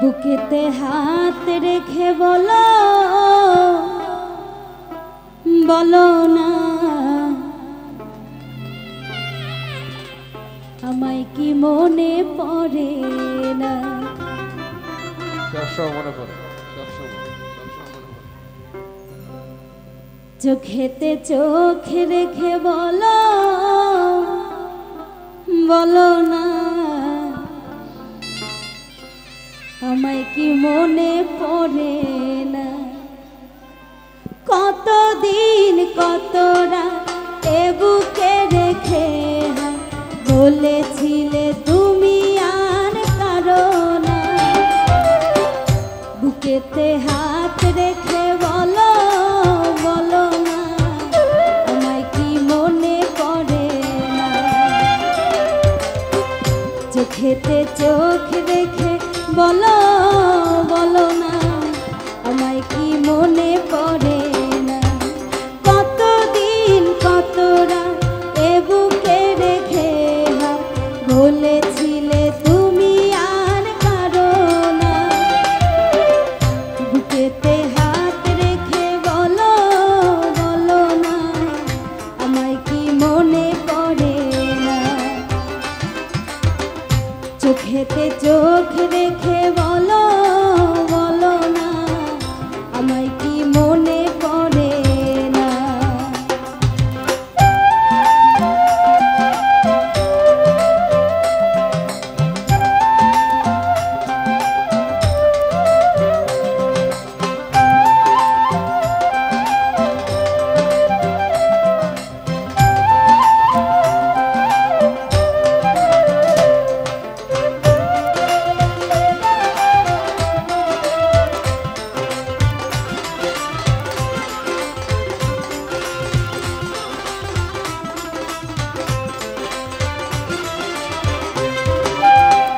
বুকেতে হাত রেখে বলো বলো না আমায় কি মনে পড়ে না। চোখেতে চোখ রেখে বলো বলো না আমায় কি মনে পড়ে না। কতদিন কত রাত এ বুকে রেখে বলেছিলে তুমি আর কারো না। বুকেতে হাত রেখে বলো বলো না আমায় কি মনে পড়ে না। চোখেতে চোখ রেখে বলো বলো না আমায় কি মনে পড়ে না। কতদিন কত রাত এ বুকে রেখে বলেছিলে তুমি আর কারো না। বুকেতে হাত রেখে বলো বলো না আমায় কি মনে পড়ে না। চোখেতে চোখ রেখে বলো বলো না আমায় কি মনে পড়ে না।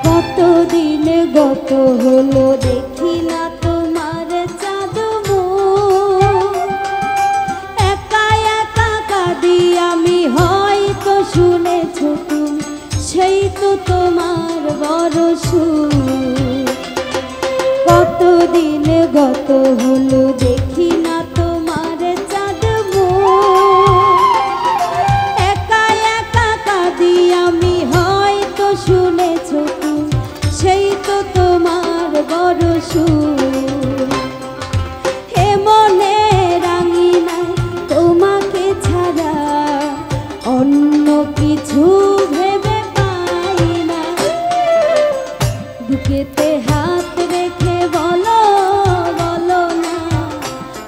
কতদিন গত হলো দেখি না তোমার চাঁদ মুখ। একা একা কাঁদি আমি হয়তো শুনেছ তুমি সেই তো তোমার বড় সুখ। কতদিন গত হলো দেখি না তোমার চাঁদ মুখ। একা একা কাঁদি আমি হয়তো শুনেছ সেই তো তোমার বড় সুখ। হে মনে রাঙিনায় তোমাকে ছাড়া অন্য কিছু ভেবে পাই না। বুকেতে হাত রেখে বলো বলো না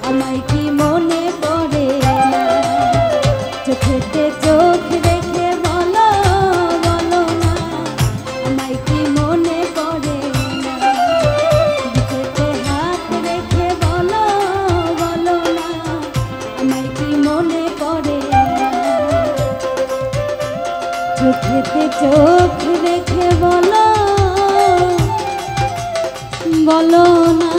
আমায় কি মনে পড়ে না। চোখেতে চোখ রেখে বলো বলো না আমায় কি মনে পড়ে না। বুকেতে হাত রেখে বলো বলো না আমায় কি মনে পড়ে না। চোখেতে চোখ রেখে বলো বলো না।